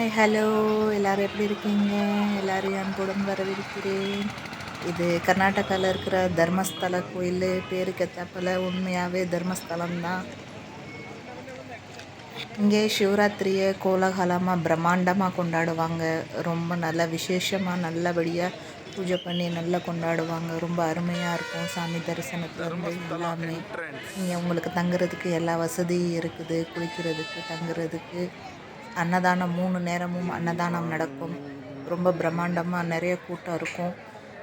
Hi hello எல்லோரும் எப்படி இருக்கீங்க? எல்லோரையும் அன்புடன் வரவேற்கிறேன். இது கர்நாடகாவில் இருக்கிற தர்மஸ்தல கோயில். பேருக்கு ஏற்றாப்புல உண்மையாகவே தர்மஸ்தலம் தான். இங்கே சிவராத்திரியை கோலாகலமாக பிரம்மாண்டமாக கொண்டாடுவாங்க. ரொம்ப நல்ல விசேஷமாக நல்லபடியாக பூஜை பண்ணி நல்லா கொண்டாடுவாங்க. ரொம்ப அருமையாக இருக்கும். சாமி தரிசனத்துலேருந்து எல்லாமே. இங்கே உங்களுக்கு தங்குறதுக்கு எல்லா வசதியும் இருக்குது. குளிக்கிறதுக்கு, தங்குறதுக்கு. அன்னதானம் 3 நேரமும் அன்னதானம் நடக்கும். ரொம்ப பிரம்மாண்டமாக நிறைய கூட்டம் இருக்கும்.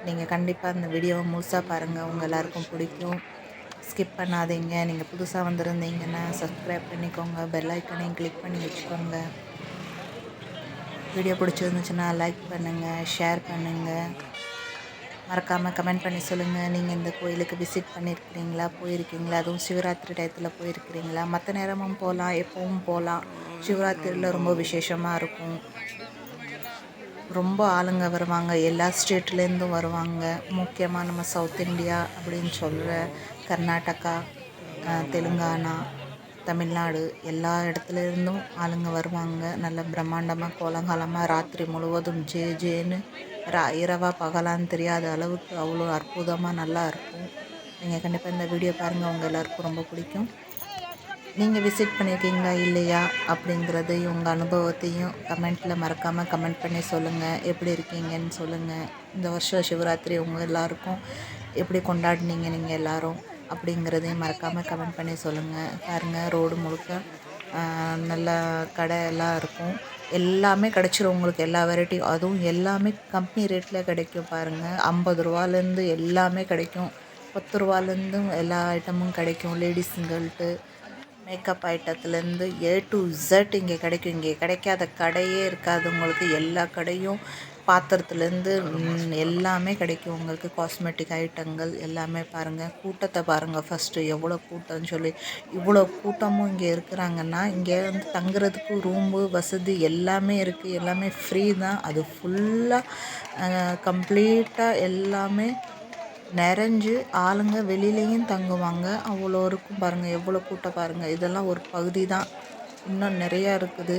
நீங்கள் கண்டிப்பாக இந்த வீடியோவை முழுசாக பாருங்கள். உங்கள் எல்லாருக்கும் பிடிக்கும். ஸ்கிப் பண்ணாதீங்க. நீங்கள் புதுசாக வந்திருந்தீங்கன்னா சப்ஸ்கிரைப் பண்ணிக்கோங்க. பெல் ஐக்கனையும் கிளிக் பண்ணி வச்சுக்கோங்க. வீடியோ பிடிச்சிருந்துச்சுன்னா லைக் பண்ணுங்கள், ஷேர் பண்ணுங்கள். மறக்காமல் கமெண்ட் பண்ணி சொல்லுங்கள். நீங்கள் இந்த கோயிலுக்கு விசிட் பண்ணியிருக்கிறீங்களா, போயிருக்கீங்களா? அதுவும் சிவராத்திரி டயத்தில் போயிருக்கிறீங்களா? மற்ற நேரமும் போகலாம், எப்பவும் போகலாம். சிவராத்திரியில் ரொம்ப விசேஷமாக இருக்கும். ரொம்ப ஆளுங்க வருவாங்க. எல்லா ஸ்டேட்லேருந்தும் வருவாங்க. முக்கியமாக நம்ம சவுத் இந்தியா அப்படின்னு சொல்கிற கர்நாடகா, தெலுங்கானா, தமிழ்நாடு எல்லா இடத்துலேருந்தும் ஆளுங்க வருவாங்க. நல்ல பிரம்மாண்டமாக கோலாகலமாக ராத்திரி முழுவதும் ஜேன்னு இரவா பகலான்னு தெரியாத அளவுக்கு அவ்வளோ அற்புதமாக நல்லா இருக்கும். நீங்கள் கண்டிப்பாக இந்த வீடியோ பாருங்கள். உங்கள் எல்லாருக்கும் ரொம்ப பிடிக்கும். நீங்கள் விசிட் பண்ணியிருக்கீங்களா இல்லையா அப்படிங்கிறதையும் உங்கள் அனுபவத்தையும் கமெண்ட்டில் மறக்காமல் கமெண்ட் பண்ணி சொல்லுங்கள். எப்படி இருக்கீங்கன்னு சொல்லுங்கள். இந்த வருஷம் சிவராத்திரி உங்கள் எல்லாருக்கும் எப்படி கொண்டாடினீங்க நீங்கள் எல்லோரும் அப்படிங்கிறதையும் மறக்காமல் கமெண்ட் பண்ணி சொல்லுங்கள். பாருங்கள், ரோடு முழுக்க நல்ல கடை எல்லாம் இருக்கும். எல்லாமே கிடச்சிரும் உங்களுக்கு. எல்லா வெரைட்டியும், அதுவும் எல்லாமே கம்மி ரேட்டில் கிடைக்கும். பாருங்கள், 50 ரூபாலேருந்து எல்லாமே கிடைக்கும். 10 ரூபாலேருந்தும் எல்லா ஐட்டமும் கிடைக்கும். லேடிஸுங்கள்ட்டு மேக்கப் ஐட்டத்துலேருந்து ஏ டு இசட் இங்கே கிடைக்கும். இங்கே கிடைக்காத கடையே இருக்காது உங்களுக்கு. எல்லா கடையும் பாத்திரத்துலேருந்து எல்லாமே கிடைக்கும் உங்களுக்கு. காஸ்மெட்டிக் ஐட்டங்கள் எல்லாமே பாருங்கள். கூட்டத்தை பாருங்கள் ஃபஸ்ட்டு, எவ்வளோ கூட்டம்னு சொல்லி. இவ்வளோ கூட்டமும் இங்கே இருக்கிறாங்கன்னா இங்கே வந்து தங்குறதுக்கு ரூம்பு வசதி எல்லாமே இருக்குது. எல்லாமே ஃப்ரீ தான். அது ஃபுல்லாக கம்ப்ளீட்டாக எல்லாமே நிறைஞ்சு ஆளுங்க வெளியிலையும் தங்குவாங்க. அவ்வளோ இருக்கும் பாருங்கள். எவ்வளோ கூட்டம் பாருங்கள். இதெல்லாம் ஒரு பகுதி தான். இன்னும் நிறையா இருக்குது.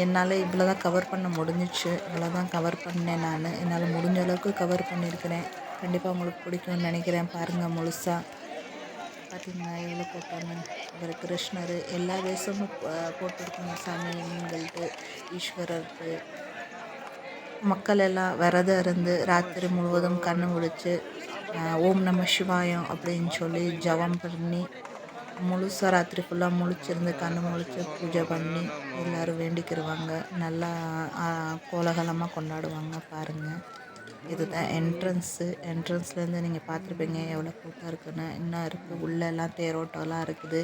என்னால் இவ்வளோ தான் கவர் பண்ண முடிஞ்சிச்சு. இவ்வளோ தான் கவர் பண்ணேன் நான். என்னால் முடிஞ்ச அளவுக்கு கவர் பண்ணியிருக்கிறேன். கண்டிப்பாக உங்களுக்கு பிடிக்கும்னு நினைக்கிறேன். பாருங்கள் முழுசாக. பார்த்திங்களா எவ்வளோ கூட்டம்னு. அவர் கிருஷ்ணர் எல்லா வேஷமும் போட்டிருக்கணும் சாமிங்கள்ட்டு, ஈஸ்வரருக்கு. மக்கள் எல்லாம் விரதம் இருந்து ராத்திரி முழுவதும் கண்ணு முழிச்சு ஓம் நம சிவாயம் அப்படின்னு சொல்லி ஜபம் பண்ணி முழுசாக ராத்திரி ஃபுல்லாக முழிச்சிருந்து கண்ணு முழிச்சு பூஜை பண்ணி எல்லோரும் வேண்டிக்கிடுவாங்க. நல்லா கோலாகலமாக கொண்டாடுவாங்க. பாருங்கள், இதுதான் என்ட்ரன்ஸ்லேருந்து நீங்கள் பார்த்துருப்பீங்க எவ்வளோ கூட்டம் இருக்குதுன்னு. இன்னும் இருக்குது. உள்ளெல்லாம் தேரோட்டம்லாம் இருக்குது.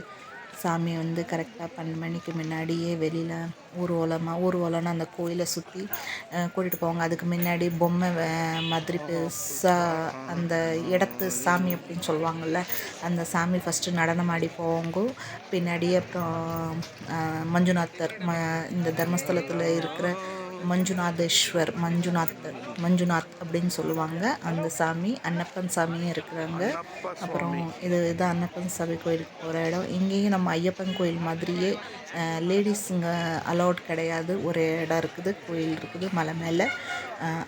சாமி வந்து கரெக்டாக 12 மணிக்கு முன்னாடியே வெளியில் ஊர்வலம்னா அந்த கோயிலை சுற்றி கூட்டிகிட்டு போவாங்க. அதுக்கு முன்னாடி பொம்மை மாதிரி பெருசாக அந்த இடத்து சாமி அப்படின்னு சொல்லுவாங்கள்ல, அந்த சாமி ஃபஸ்ட்டு நடனமாடி போவாங்க. பின்னாடியே அப்புறம் மஞ்சுநாத்தர் இந்த தர்மஸ்தலத்தில் இருக்கிற மஞ்சுநாத் அப்படின்னு சொல்லுவாங்க. அந்த சாமி அன்னப்பன் சாமியும் இருக்கிறாங்க. அப்புறம் இது அன்னப்பன் சாமி கோயிலுக்கு போகிற இடம். இங்கேயும் நம்ம ஐயப்பன் கோயில் மாதிரியே லேடிஸுங்க அலௌட் கிடையாது. ஒரு இடம் இருக்குது, கோயில் இருக்குது மலை மேலே.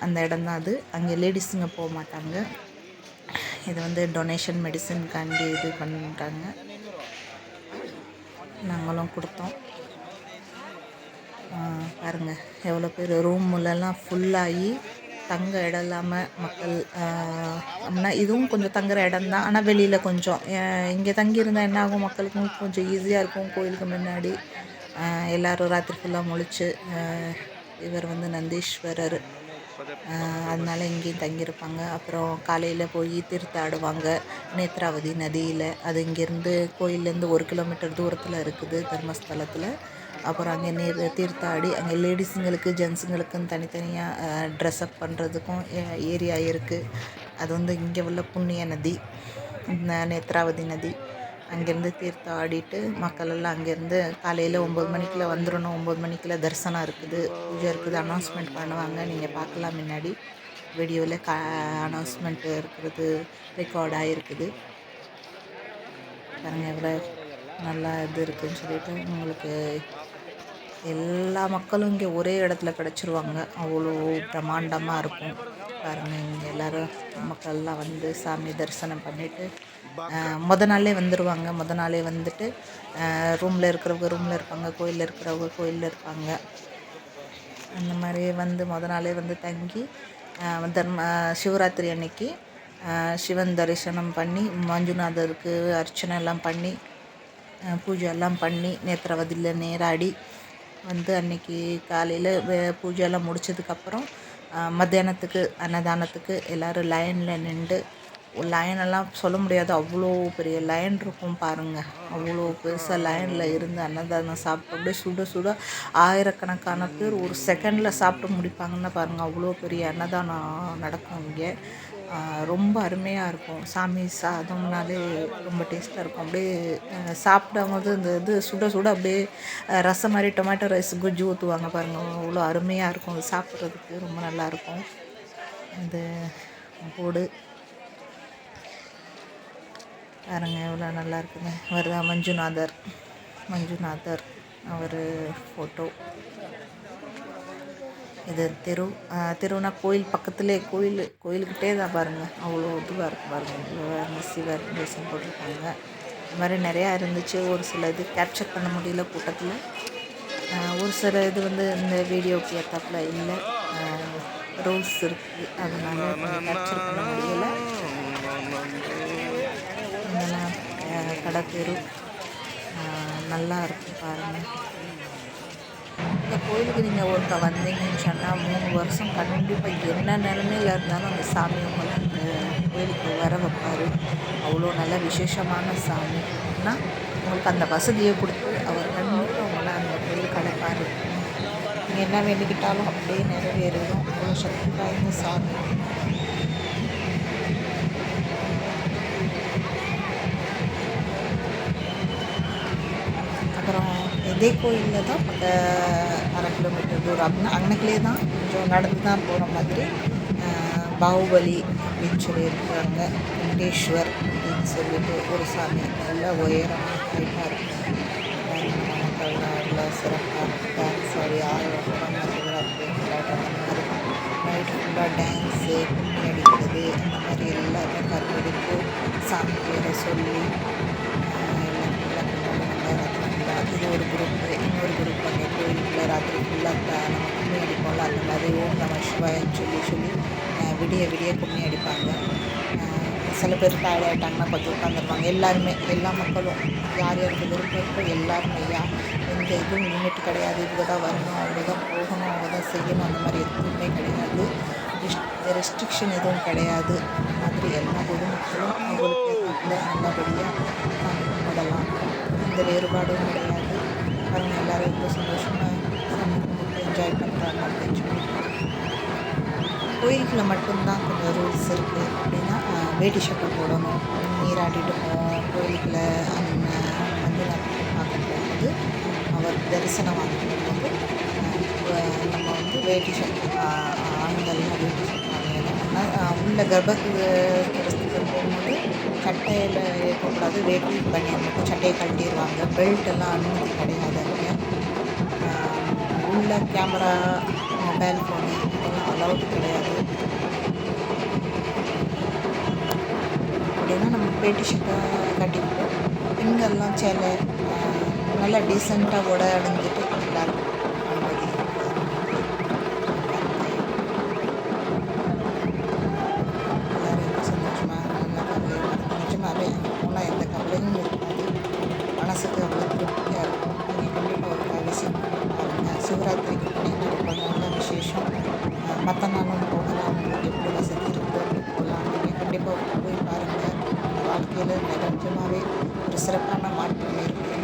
அந்த இடம் தான் அது. அங்கே லேடிஸுங்க போக மாட்டாங்க. இது வந்து டொனேஷன் மெடிசனுக்காண்டி இது பண்ணுறாங்க. நாங்களும் கொடுத்தோம். பாருங்கள் எவ்வளோ பேர். ரூமுலலாம் ஃபுல்லாகி தங்க இடம் இல்லாமல் மக்கள். அப்படின்னா இதுவும் கொஞ்சம் தங்குற இடம் தான். ஆனால் வெளியில் கொஞ்சம் இங்கே தங்கியிருந்தால் என்ன ஆகும், மக்களுக்கும் கொஞ்சம் ஈஸியாக இருக்கும். கோயிலுக்கு முன்னாடி எல்லோரும் ராத்திரி ஃபுல்லாக முழிச்சு. இவர் வந்து நந்தீஸ்வரர், அதனால் இங்கேயும் தங்கியிருப்பாங்க. அப்புறம் காலையில் போய் தீர்த்தாடுவாங்க நேத்ராவதி நதியில். அது இங்கேருந்து கோயிலேருந்து 1 கிலோமீட்டர் தூரத்தில் இருக்குது தர்மஸ்தலத்தில். அப்புறம் அங்கே தீர்த்தாடி அங்கே லேடிஸுங்களுக்கு ஜென்ஸுங்களுக்குன்னு தனித்தனியாக ட்ரெஸ்அப் பண்ணுறதுக்கும் ஏரியா இருக்குது. அது வந்து இங்கே உள்ள புண்ணிய நதி, நேத்ராவதி நதி. அங்கேருந்து தீர்த்தம் ஆடிட்டு மக்கள் எல்லாம் அங்கேருந்து காலையில் 9 மணிக்குள்ளே வந்துடணும். 9 மணிக்குள்ளே தரிசனம் இருக்குது, பூஜை இருக்குது. அனௌன்ஸ்மெண்ட் பண்ணுவாங்க. நீங்கள் பார்க்கலாம் முன்னாடி வீடியோவில் அனௌன்ஸ்மெண்ட்டு இருக்கிறது ரெக்கார்ட் ஆகிருக்குது. பாருங்கள் எவ்வளோ நல்லா இது இருக்குதுன்னு சொல்லிட்டு உங்களுக்கு எல்லா மக்களும் இங்கே ஒரே இடத்துல கிடச்சிருவாங்க. அவ்வளோ பிரம்மாண்டமாக இருக்கும். பாருங்கள், இங்கே எல்லோரும் மக்கள்லாம் வந்து சாமி தரிசனம் பண்ணிவிட்டு நாளே வந்துடுவாங்க. நாளே வந்துட்டு ரூமில் இருக்கிறவங்க ரூமில் இருப்பாங்க, கோயிலில் இருக்கிறவங்க கோயிலில் இருப்பாங்க. அந்த மாதிரி வந்து நாளே வந்து தங்கி சிவராத்திரி அன்னைக்கு சிவன் தரிசனம் பண்ணி மஞ்சுநாதருக்கு அர்ச்சனை எல்லாம் பண்ணி பூஜை எல்லாம் பண்ணி நேத்திரவதியில் நீராடி வந்து அன்னைக்கு காலையில் பூஜையெல்லாம் முடிச்சதுக்கப்புறம் மத்தியானத்துக்கு அன்னதானத்துக்கு எல்லோரும் லைனில் நின்று லைனெல்லாம் சொல்ல முடியாது, அவ்வளோ பெரிய லைன் இருக்கும் பாருங்கள். அவ்வளோ பெருசாக லைனில் இருந்து அன்னதானம் சாப்பிட்டு அப்படியே சுட சுட ஆயிரக்கணக்கான பேர் ஒரு செகண்டில் சாப்பிட்டு முடிப்பாங்கன்னு பாருங்கள். அவ்வளோ பெரிய அன்னதானம் நடக்கும் இங்கே. ரொம்ப அருமையாக இருக்கும். சாமி சாதம்னாலே ரொம்ப டேஸ்ட்டாக இருக்கும். அப்படியே சாப்பிடும்போது இந்த இது சுட சுட அப்படியே ரசம் மாதிரி டொமேட்டோ ரைஸ் குஜ்ஜு ஊற்றுவாங்க பாருங்கள். அவ்வளோ அருமையாக இருக்கும். அது சாப்பிட்றதுக்கு ரொம்ப நல்லாயிருக்கும். அந்த போடு பாருங்க, எவ்வளோ நல்லா இருக்குங்க. அவர் தான் மஞ்சுநாதர் அவர் ஃபோட்டோ. இது தெருவுனா கோயில் பக்கத்துலேயே, கோயிலுக்கிட்டே தான் பாருங்கள். அவ்வளோ இதுவாக இருக்கும் பாருங்கள். சிவர் தேசம் போட்டிருக்காங்க. இது மாதிரி நிறையா இருந்துச்சு. ஒரு சில இது கேப்சர் பண்ண முடியல கூட்டத்தில். ஒரு சில இது வந்து இந்த வீடியோக்கு ஏற்றாப்புல இல்லை, ரூல்ஸ் இருக்குது, அதனால கொஞ்சம் கேப்சர் பண்ண முடியலை. இதெல்லாம் கடத்தெரு நல்லா இருக்கும் பாருங்கள். இந்த கோயிலுக்கு நீங்கள் ஒருக்க வந்தீங்கன்னு சொன்னால் 3 வருஷம் கண்டிப்பாக என்ன நிலமையில் இருந்தாலும் அந்த சாமி உங்களை அந்த கோயிலுக்கு வர வைப்பார். அவ்வளோ நல்ல விசேஷமான சாமி. ஆனால் உங்களுக்கு அந்த வசதியை கொடுத்து அவர் கண்டிப்பாக உங்களை அந்த கோயிலுக்கு அழைப்பார். நீங்கள் என்ன வேண்டிக்கிட்டாலும் அப்படியே நிறைவேறும். அவ்வளோ சக்தி வாய்ந்த சாமி. அப்புறம் இதே கோயிலில் தான் 1/2 கிலோமீட்டர் தூரம் அப்படின்னா அங்கனக்குள்ளே தான் கொஞ்சம் நடந்து தான் போகிற மாதிரி பாகுபலி அப்படின்னு சொல்லி இருக்கிறாங்க. வெங்கடேஸ்வர் அப்படின்னு சொல்லிட்டு ஒரு சாமி நல்ல உயரம் ஹைட்டாக இருக்கும். மக்கள்லாம் நல்லா சிறப்பாக டான்ஸ் ஆடி ஆர்வம் சிவராத்திரி கொண்டாடுறாங்க. நைட்டு ஃபுல்லாக டான்ஸு, கும்மி அடிக்கிறது, அந்த மாதிரி எல்லாமே கருவெடுத்து சாமி பேரை சொல்லி எல்லாம் ஃபுல்லாக கொண்டாடுவாங்க. இது ஒரு குரூப்பு. இன்னொரு குரூப் அங்கே கோயிலுக்குள்ளே ராத்திரி ஃபுல்லாக நம்ம கும்மி அடிப்போம்ல, அந்த மாதிரி ஓம் நம சிவாயன்னு சொல்லி விடிய விடிய கும்மி அடிப்பாங்க. சில பேர் டயர்ட் ஆகிட்டாங்கன்னா கொஞ்சம் உட்காந்துருப்பாங்க. எல்லாருமே, எல்லா மக்களும் யார் யாருக்கு விருப்பம் இருக்கோ எல்லாருமே, எந்த இதுவும் லிமிட் கிடையாது. இவ்வளோ தான் வரணும், அவ்வளோ தான் போகணும், அவ்வளோ தான் செய்யணும், அந்த மாதிரி எதுவுமே கிடையாது. ரெஸ்ட்ரிக்ஷன் எதுவும் கிடையாது. அந்த மாதிரி எல்லா பொதுமக்களும் அவங்களுக்கு நல்லபடியாக சாமி கும்பிடலாம். எந்த வேறுபாடும் கிடையாது. அவங்க எல்லோரும் ரொம்ப சந்தோஷமாக சாமி கும்பிட்டு என்ஜாய் பண்ணுறாங்க அப்படின்னு சொல்லிட்டு. கோயிலுக்குள்ள மட்டும்தான் கொஞ்சம் ரூல்ஸ் இருக்குது. அப்படின்னா வேட்டி சட்டை போடணும், நீராடிட்டு போவோம். கோயிலுக்குள்ளே மஞ்சுநாதரை பார்க்க போகும்போது அவர் தரிசனம் வாங்கும்போது நம்ம வந்து வேட்டி சட்டை, ஆண்கள்லாம் வேட்டி சட்டை அணியணும். ஆனால் உள்ள கர்ப்பத்துக்கு போகும்போது சட்டையில் இருக்கக்கூடாது, வேட்டி பனியன் மட்டும் சட்டையை கழட்டிடுவாங்க. பெல்ட் எல்லாம் அனுமதி கிடையாது அங்கே. உள்ள கேமரா, மொபைல் ஃபோனு இதெல்லாம் அலௌடு கிடையாது. அப்படின்னா நம்ம வேட்டி சட்டை கட்டிக்கிட்டு பெண்கள்லாம் சேலை நல்லா டீசெண்டாக உடை அணிஞ்சிட்டு எல்லாருக்கும் அனுமதி. எல்லோரும் ரொம்ப சந்தோஷமாக நல்லா கவலையாக நிஜமாகவே போனால் எந்த கவலையும் இருக்காது. மனசுக்கு அவ்வளோ திருப்தியாக இருக்கும். நீங்கள் கண்டிப்பாக ஒரு விசிட் பாருங்கள். சிவராத்திரிக்கு போனீங்கன்னா ரொம்ப நல்ல விசேஷம். மற்ற நாளும் போகலாம், உங்களுக்கு எப்படி வசதி இருக்குதோ அப்படி போகலாம். நீங்கள் கண்டிப்பாக போய் பாருங்கள். வாழ்க்கையில் நிஜமாகவே ஒரு சிறப்பான மாற்றம் இருக்குது.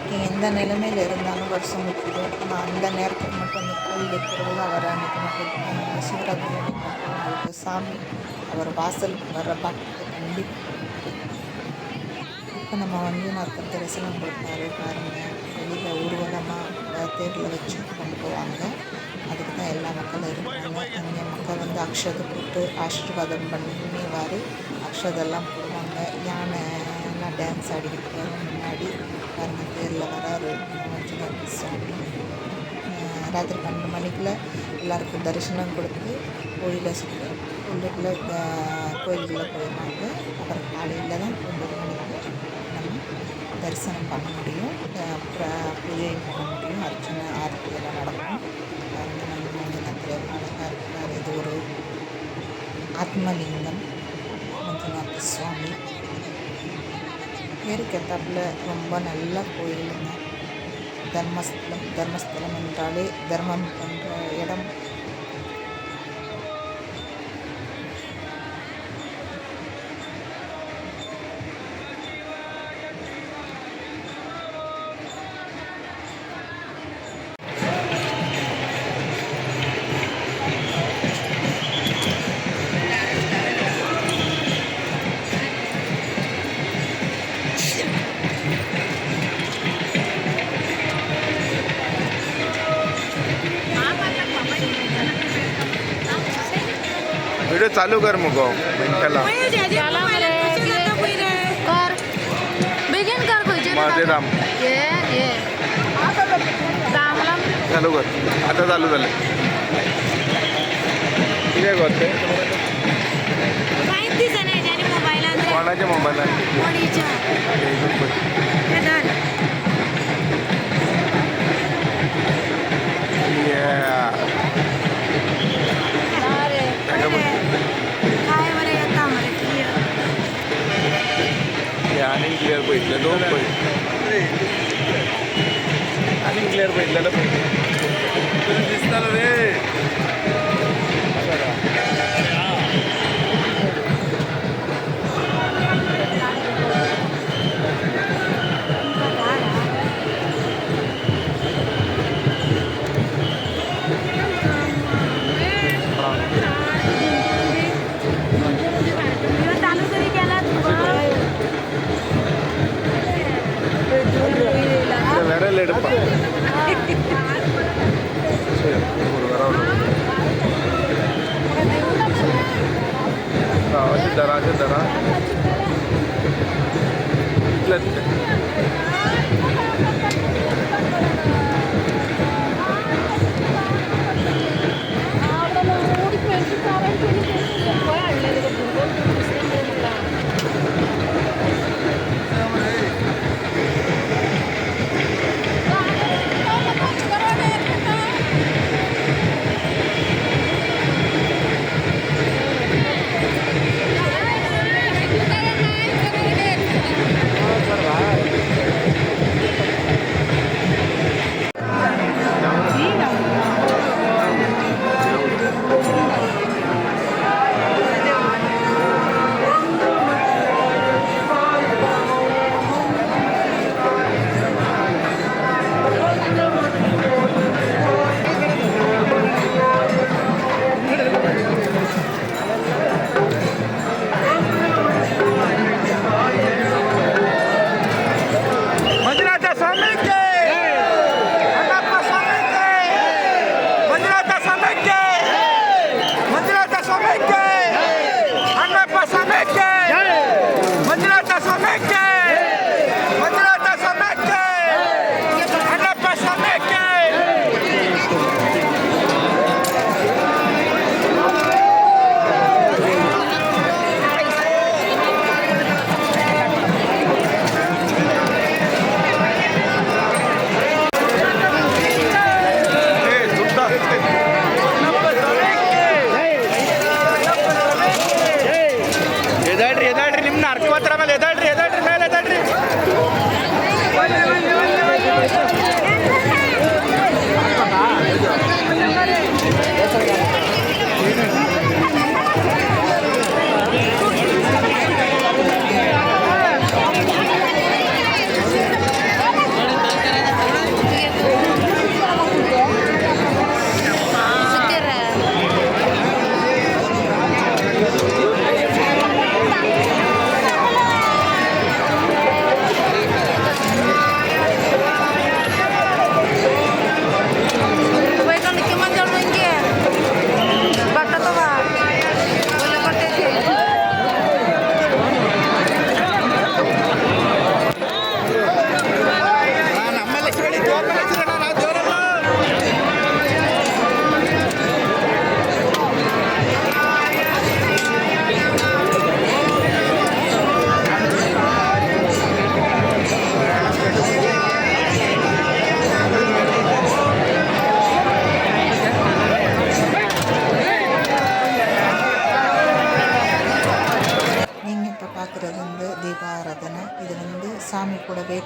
நீங்கள் எந்த நிலைமையில் இருந்தாலும் வருஷம் முக்கியம். ஆனால் அந்த நேரத்தில் மட்டும் அந்த கோயில் இருக்கிறவங்க அவர் அன்றைக்கி மட்டும் சிவராத்திரி அன்றைக்கி மட்டும் உங்களுக்கு சாமி அவர் வாசலுக்கு வர்ற பாக்கியத்தை கண்டிப்பாக. இப்போ நம்ம மஞ்சுநாதர் தரிசனம் கொடுத்தாரு பாருங்கள். வெளியில் ஊர்வலமாக தேரில் வச்சு கொண்டு போவாங்க. அதுக்கு தான் எல்லா மக்களும் இருப்பாங்க. அங்கே மக்கள் வந்து அக்ஷதை போட்டு ஆசீர்வாதம் பண்ணிவார். அக்ஷதெல்லாம் போடுவாங்க. யானை எல்லாம் டான்ஸ் ஆடிக்கிட்டு வரும் முன்னாடி. பாருங்கள் தேரில் வராரு மஞ்சுநாத சுவாமி. ராத்திரி 12 மணிக்குள்ள எல்லாருக்கும் தரிசனம் கொடுத்து கோயிலை சுற்றி உள்ளுக்குள்ளே கோயிலுக்குள்ளே போயிடுவாங்க. அப்புறம் காலையில் தான் 9 மணிக்கு நம்ம தரிசனம் பண்ண முடியும். பூஜையும் பண்ண முடியும். அர்ச்சனை ஆரத்தி எல்லாம் நடக்கும். பாருங்கள் நம்ம மஞ்சுநாதர் எவ்வளோ அழகாக இருக்கிறார். இது ஒரு ஆத்மலிங்கம் மஞ்சுநாத சுவாமி. பேருக்கு ஏற்றாப்புல ரொம்ப நல்ல கோயிலுங்க. தர்மஸ்தலம் என்றாலே தர்மம் பண்ணுற இடம். व्हिडिओ चालू कर मग मिनिटाला माझे दाम चालू कर. आता चालू झालं. ठीक आहे करते कोणाच्या मोबाईल आणि क्लिअर बघितलं 2 आणि क्लिअर बघितलेलं दिसणार रे. வேற இல்லை எடுப்பா. சரி ஒரு வர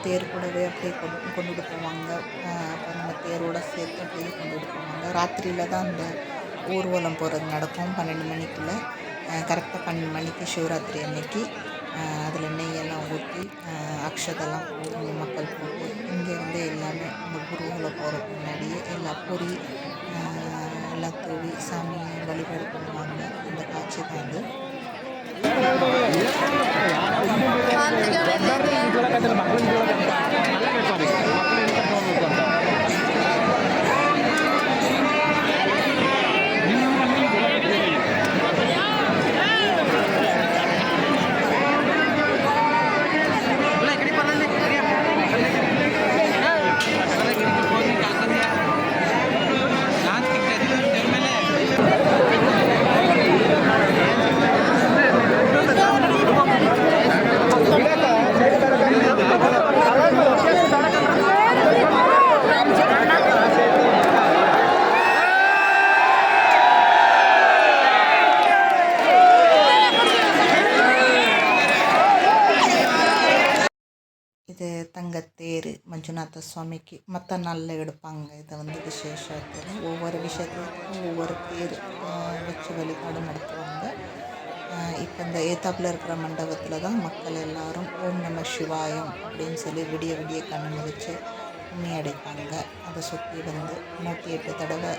தேர் கூடவே அப்படியே கொண்டுட்டு போவாங்க. அப்போ நம்ம தேரோட சேர்த்து அப்படியே கொண்டுட்டு போவாங்க. ராத்திரியில் தான் அந்த ஊர்வலம் போகிறது நடக்கும் 12 மணிக்குள்ளே. கரெக்டாக 12 மணிக்கு சிவராத்திரி அன்னைக்கு அதில் நெய்யெல்லாம் ஊற்றி அக்ஷதெல்லாம் மக்கள் போட்டு இங்கேருந்து எல்லாமே இந்த ஊர்வலம் போகிறதுக்கு முன்னாடியே எல்லா பொரி எல்லாம் தூவி சாமியை வழிபாடு பண்ணுவாங்க. அந்த காட்சி தான் அது. இது தங்கத்தேர் மஞ்சுநாத சுவாமிக்கு மற்ற நாளில் எடுப்பாங்க. இதை விசேஷத்தில் ஒவ்வொரு விஷயத்துக்கும் ஒவ்வொரு தேர் வச்சு வழிபாடு நடத்துவாங்க. இப்போ இந்த ஏத்தாப்பில் இருக்கிற மண்டபத்தில் தான் மக்கள் எல்லாரும் ஓம் நம சிவாயம் அப்படின்னு சொல்லி விடிய விடிய கண்ணு முழிச்சு உண்ணி அடைப்பாங்க. அதை சுற்றி 108 தடவை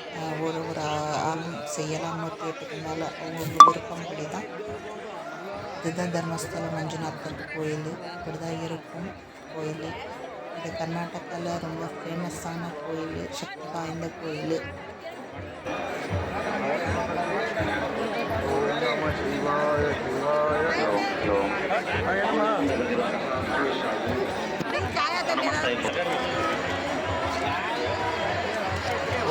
ஒரு ஒரு ஆளும் செய்யலாம். 108க்கு மேலே அவங்க விருப்பம்படி தான். இதுதான் தர்மஸ்தல மஞ்சுநாதர் கோயில். இப்படி தான் இருக்கும் கோயில். இது கர்நாடகாவில் ரொம்ப ஃபேமஸான கோயில், சக்தி வாய்ந்த கோயில்.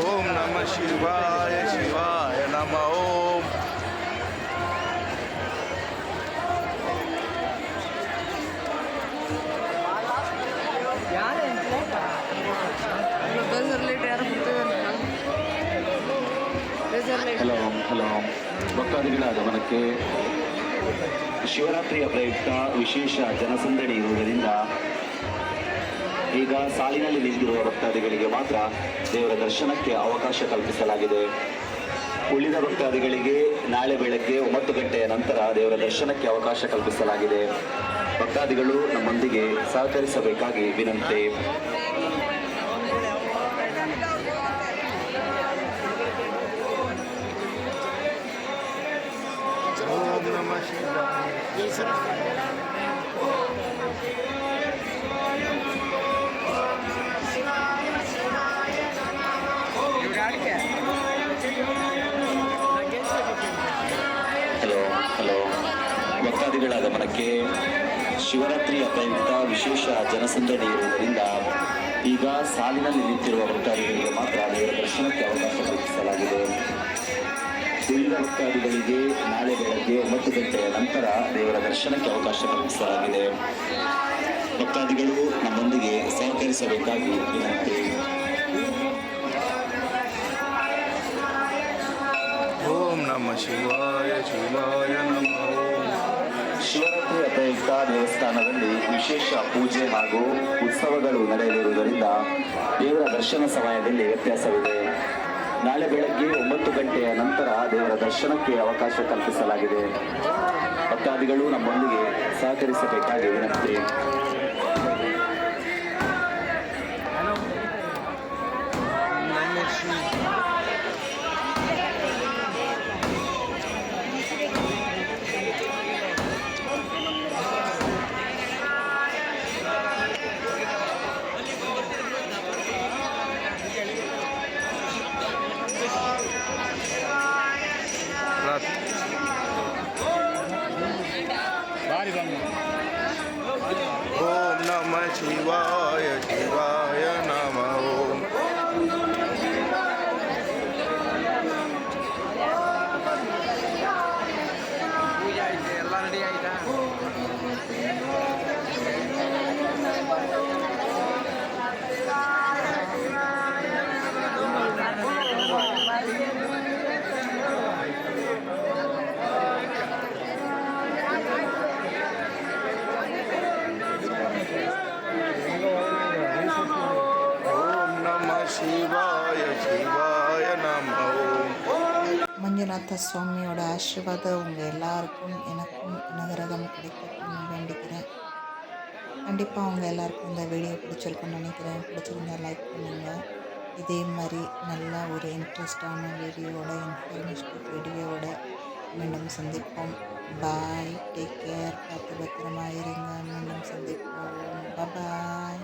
ஓம் நம சிவாய சிவாய நம ஓம். ಹಲೋ ಭಕ್ತಾದಿಗಳ ಗಮನಕ್ಕೆ ಶಿವರಾತ್ರಿಯ ಪ್ರಯುಕ್ತ ವಿಶೇಷ ಜನಸಂದಣಿ ಇರುವುದರಿಂದ ಈಗ ಸಾಲಿನಲ್ಲಿ ನಿಂತಿರುವ ಭಕ್ತಾದಿಗಳಿಗೆ ಮಾತ್ರ ದೇವರ ದರ್ಶನಕ್ಕೆ ಅವಕಾಶ ಕಲ್ಪಿಸಲಾಗಿದೆ. ಉಳಿದ ಭಕ್ತಾದಿಗಳಿಗೆ ನಾಳೆ ಬೆಳಗ್ಗೆ 9 ಗಂಟೆಯ ನಂತರ ದೇವರ ದರ್ಶನಕ್ಕೆ ಅವಕಾಶ ಕಲ್ಪಿಸಲಾಗಿದೆ. ಭಕ್ತಾದಿಗಳು ನಮ್ಮೊಂದಿಗೆ ಸಹಕರಿಸಬೇಕಾಗಿ ವಿನಂತಿ. ಹಲೋ ಭಕ್ತಾದಿಗಳ ಗಮನಕ್ಕೆ ಶಿವರಾತ್ರಿಯ ಪ್ರಯುಕ್ತ ವಿಶೇಷ ಜನಸಂದಣಿ ಇರುವುದರಿಂದ ಈಗ ಸಾಲಿನಲ್ಲಿ ನಿಂತಿರುವ ಭಕ್ತಾದಿಗಳಿಗೆ ಮಾತ್ರ ದೇವರ ದರ್ಶನಕ್ಕೆ ಅವಕಾಶ ಕಲ್ಪಿಸಲಾಗಿದೆ. ಉಳಿದ ಭಕ್ತಾದಿಗಳಿಗೆ ನಾಳೆ ಬೆಳಗ್ಗೆ 9 ಗಂಟೆಯ ನಂತರ ದೇವರ ದರ್ಶನಕ್ಕೆ ಅವಕಾಶ ಕಲ್ಪಿಸಲಾಗಿದೆ. ಭಕ್ತಾದಿಗಳು ನಮ್ಮೊಂದಿಗೆ ಸಹಕರಿಸಬೇಕಾಗಿ ವಿನಂತಿ. ಓಂ ನಮ ಶಿವಾಯ ಶಿವಾಯ ನಮ ಓಂ. ಶಿವರಾತ್ರಿಯ ಪ್ರಯುಕ್ತ ದೇವಸ್ಥಾನದಲ್ಲಿ ವಿಶೇಷ ಪೂಜೆ ಹಾಗೂ ಉತ್ಸವಗಳು ನಡೆಯಲಿರುವುದರಿಂದ ದೇವರ ದರ್ಶನ ಸಮಯದಲ್ಲಿ ವ್ಯತ್ಯಾಸವಿದೆ. ನಾಳೆ ಬೆಳಗ್ಗೆ 9 ಗಂಟೆಯ ನಂತರ ದೇವರ ದರ್ಶನಕ್ಕೆ ಅವಕಾಶ ಕಲ್ಪಿಸಲಾಗಿದೆ. ಭಕ್ತಾದಿಗಳು ನಮ್ಮೊಂದಿಗೆ ಸಹಕರಿಸಬೇಕಾಗಿ ವಿನಂತಿ. शिवाय शिवाय नमः ओम। மஞ்சுநாத சுவாமியோட ஆசீர்வாதம் உங்கள் எல்லாருக்கும் எனக்கும் அனுகிரகம் கிடைக்கட்டும்னு வேண்டிக்கிறேன். கண்டிப்பாக அவங்க எல்லாருக்கும் இந்த வீடியோ பிடிச்சிருக்குன்னு நினைக்கிறேன். பிடிச்சிருந்தா லைக் பண்ணுங்கள். இதே மாதிரி நல்ல ஒரு இன்ட்ரெஸ்டான வீடியோவோட இன்ஃபர்மேட்டிவ் வீடியோவோட மீண்டும் சந்திப்போம். பாய், டேக் கேர், பார்த்து பத்திரமா இருங்க. மீண்டும் சந்திப்போம். பாய்.